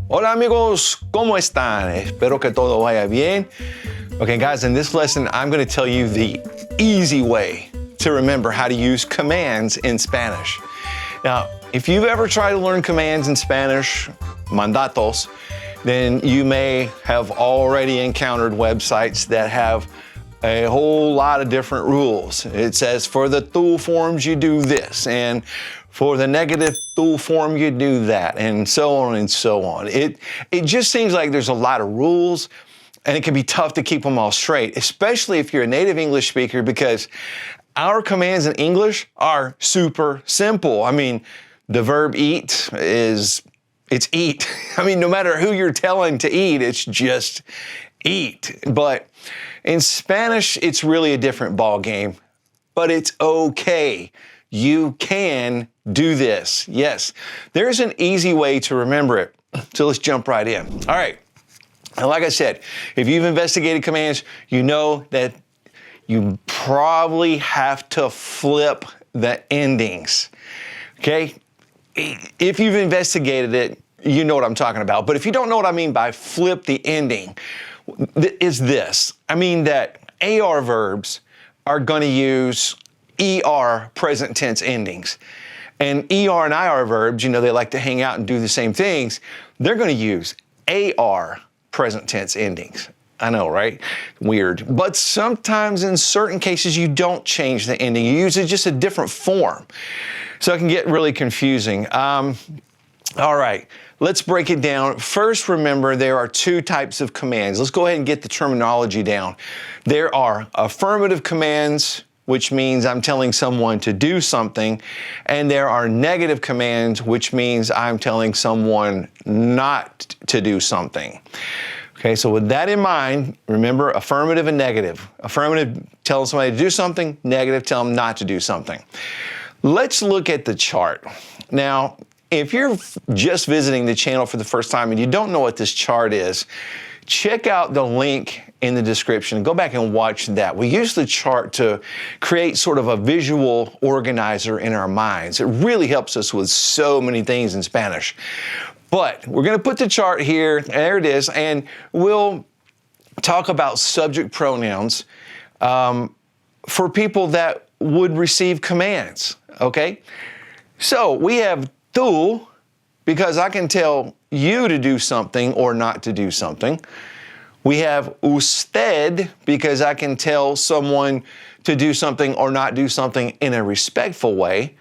Hola amigos, ¿cómo están? Espero que todo vaya bien. Okay guys, in this lesson, I'm going to tell you the easy way to remember how to use commands in Spanish. Now, if you've ever tried to learn commands in Spanish, mandatos, then you may have already encountered websites that have a whole lot of different rules. It says for the tú forms you do this, and for the negative tú form you do that, and so on and so on. It just seems like there's a lot of rules, and it can be tough to keep them all straight, especially if you're a native English speaker, because our commands in English are super simple. I mean, the verb eat it's eat. I mean, no matter who you're telling to eat, it's just eat. But in Spanish, it's really a different ball game, but it's okay. You can do this. Yes, there's an easy way to remember it. So let's jump right in. All right. And like I said, if you've investigated commands, you know that you probably have to flip the endings. Okay? If you've investigated it, you know what I'm talking about. But if you don't know what I mean by flip the ending, is this. I mean that AR verbs are going to use ER present tense endings. And ER and IR verbs, you know, they like to hang out and do the same things. They're going to use AR present tense endings. I know, right? Weird. But sometimes in certain cases, you don't change the ending. You use just a different form. So it can get really confusing. All right, let's break it down. First, remember there are two types of commands. Let's go ahead and get the terminology down. There are affirmative commands, which means I'm telling someone to do something, and there are negative commands, which means I'm telling someone not to do something. Okay, so with that in mind, remember affirmative and negative. Affirmative, tell somebody to do something. Negative, tell them not to do something. Let's look at the chart. Now, if you're just visiting the channel for the first time and you don't know what this chart is, check out the link in the description. Go back and watch that. We use the chart to create sort of a visual organizer in our minds. It really helps us with so many things in Spanish. But we're going to put the chart here. There it is. And we'll talk about subject pronouns for people that would receive commands. Okay? So we have tú, because I can tell you to do something or not to do something. We have usted, because I can tell someone to do something or not do something in a respectful way.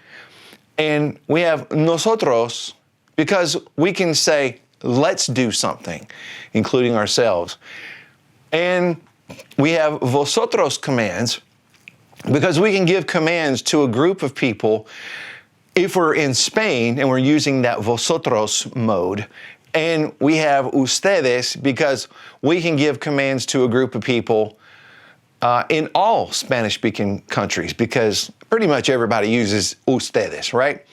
And we have nosotros, because we can say, let's do something, including ourselves. And we have vosotros commands, because we can give commands to a group of people if we're in Spain and we're using that vosotros mode. And we have ustedes, because we can give commands to a group of people in all Spanish-speaking countries, because pretty much everybody uses ustedes, right?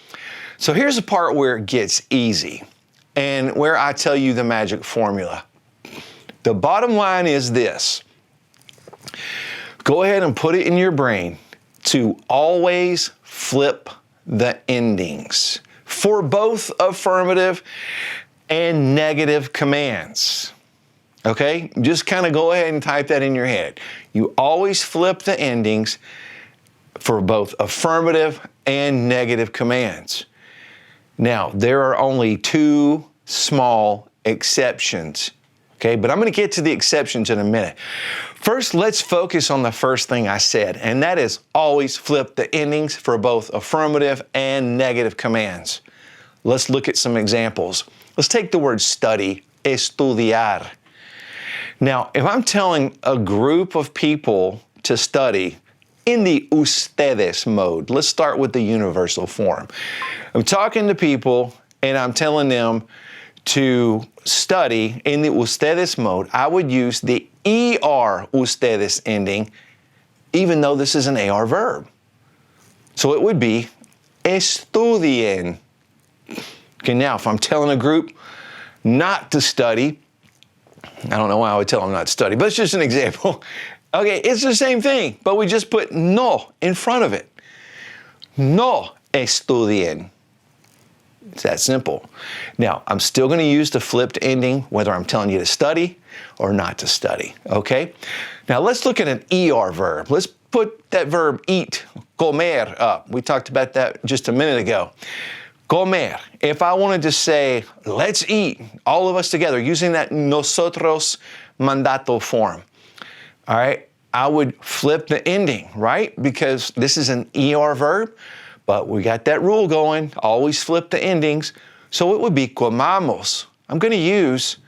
So here's the part where it gets easy and where I tell you the magic formula. The bottom line is this. Go ahead and put it in your brain to always flip the endings for both affirmative and negative commands. Okay? Just kind of go ahead and type that in your head. You always flip the endings for both affirmative and negative commands. Now, there are only two small exceptions. Okay? But I'm going to get to the exceptions in a minute. First, let's focus on the first thing I said, and that is always flip the endings for both affirmative and negative commands. Let's look at some examples. Let's take the word study, estudiar. Now, if I'm telling a group of people to study in the ustedes mode, let's start with the universal form. I'm talking to people and I'm telling them to study in the ustedes mode. I would use the ER ustedes ending, even though this is an AR verb. So it would be estudien. Okay, now if I'm telling a group not to study, I don't know why I would tell them not to study, but it's just an example. Okay, it's the same thing, but we just put no in front of it. No estudien. It's that simple. Now, I'm still going to use the flipped ending whether I'm telling you to study or not to study, okay? Now, let's look at an ER verb. Let's put that verb eat, comer, up. We talked about that just a minute ago. Comer. If I wanted to say, let's eat, all of us together, using that nosotros mandato form, all right, I would flip the ending, right? Because this is an ER verb, but we got that rule going, always flip the endings. So it would be comamos. I'm going to use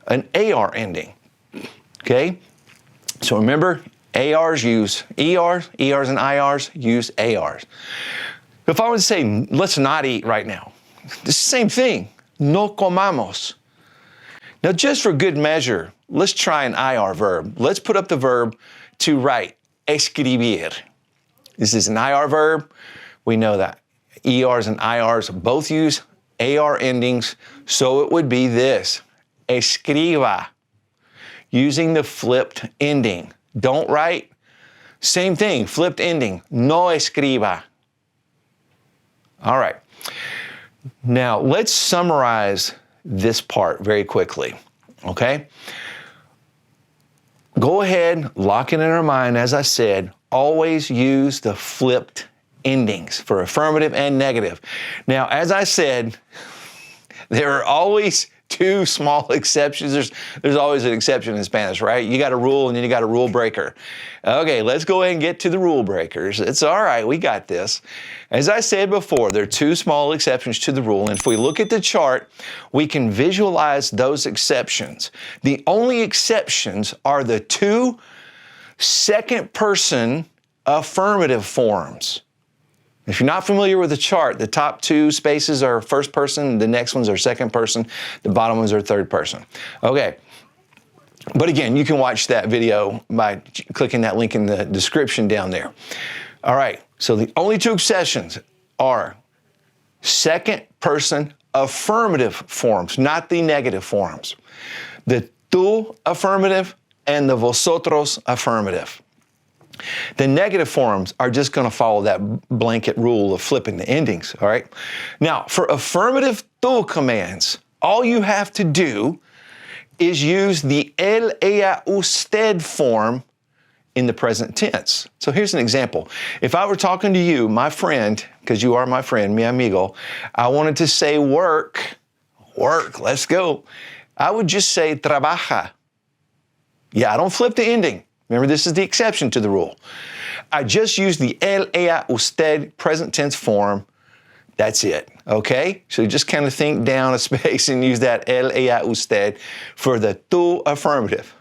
an AR ending, okay? So remember, ARs use ERs, ERs and IRs use ARs. If I were to say, let's not eat right now, it's the same thing, no comamos. Now, just for good measure, let's try an IR verb. Let's put up the verb to write, escribir. This is an IR verb. We know that. ERs and IRs both use AR endings, so it would be this, escriba, using the flipped ending. Don't write. Same thing, flipped ending, no escriba. All right. Now, let's summarize this part very quickly, okay? Go ahead, lock it in our mind. As I said, always use the flipped endings for affirmative and negative. Now, as I said, there are always two small exceptions. There's always an exception in Spanish, right? You got a rule and then you got a rule breaker. Okay, let's go ahead and get to the rule breakers. It's all right, we got this. As I said before, there are two small exceptions to the rule, and if we look at the chart, we can visualize those exceptions. The only exceptions are the two second-person affirmative forms. If you're not familiar with the chart, the top two spaces are first person, the next ones are second person, the bottom ones are third person. Okay, but again, you can watch that video by clicking that link in the description down there. All right, so the only two exceptions are second person affirmative forms, not the negative forms. The tú affirmative and the vosotros affirmative. The negative forms are just going to follow that blanket rule of flipping the endings, all right? Now, for affirmative tú commands, all you have to do is use the él, ella, usted form in the present tense. So here's an example. If I were talking to you, my friend, because you are my friend, mi amigo, I wanted to say work, let's go. I would just say trabaja. Yeah, I don't flip the ending. Remember, this is the exception to the rule. I just use the él, ella, usted present tense form. That's it, okay? So just kind of think down a space and use that él, ella, usted for the tú affirmative.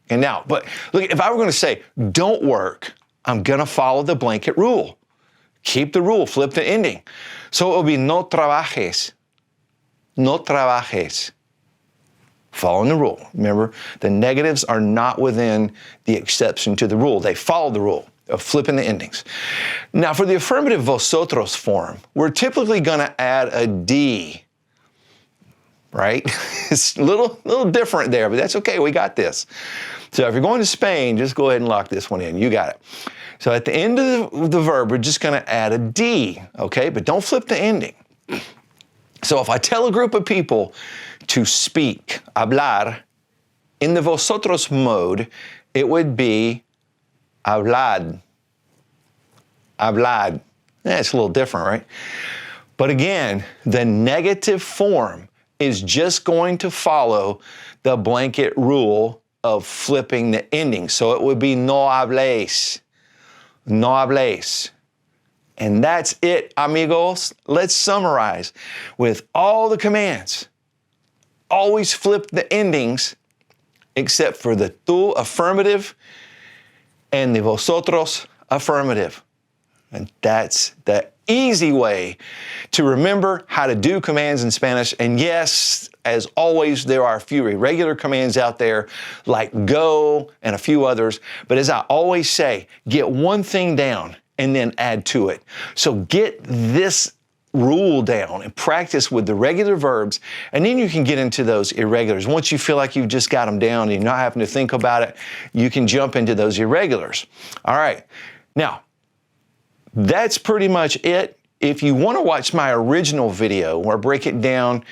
And now, but look, if I were going to say, don't work, I'm going to follow the blanket rule. Keep the rule, flip the ending. So it will be no trabajes. No trabajes. Following the rule. Remember, the negatives are not within the exception to the rule. They follow the rule of flipping the endings. Now, for the affirmative vosotros form, we're typically going to add a D, right? It's a little different there, but that's okay. We got this. So if you're going to Spain, just go ahead and lock this one in. You got it. So at the end of the verb, we're just going to add a D, okay? But don't flip the ending. So if I tell a group of people to speak, hablar, in the vosotros mode, it would be hablad. Hablad. It's a little different, right? But again, the negative form is just going to follow the blanket rule of flipping the ending. So it would be no hables. No hables. And that's it, amigos. Let's summarize. With all the commands, always flip the endings except for the tú affirmative and the vosotros affirmative. And that's the easy way to remember how to do commands in Spanish. And yes, as always, there are a few irregular commands out there like go and a few others. But as I always say, get one thing down and then add to it. So get this rule down and practice with the regular verbs, and then you can get into those irregulars. Once you feel like you've just got them down and you're not having to think about it, you can jump into those irregulars. All right. Now, that's pretty much it. if you want to watch my original video where I break it down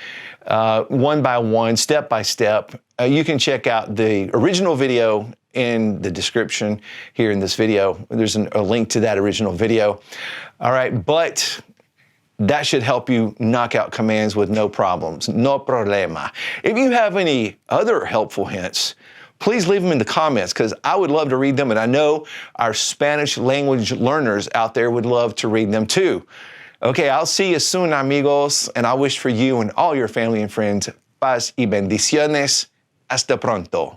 one by one, step by step, you can check out the original video in the description here in this video. There's a link to that original video. All right, but that should help you knock out commands with no problems. No problema. If you have any other helpful hints, please leave them in the comments because I would love to read them, and I know our Spanish language learners out there would love to read them too. Okay, I'll see you soon, amigos, and I wish for you and all your family and friends paz y bendiciones. Hasta pronto.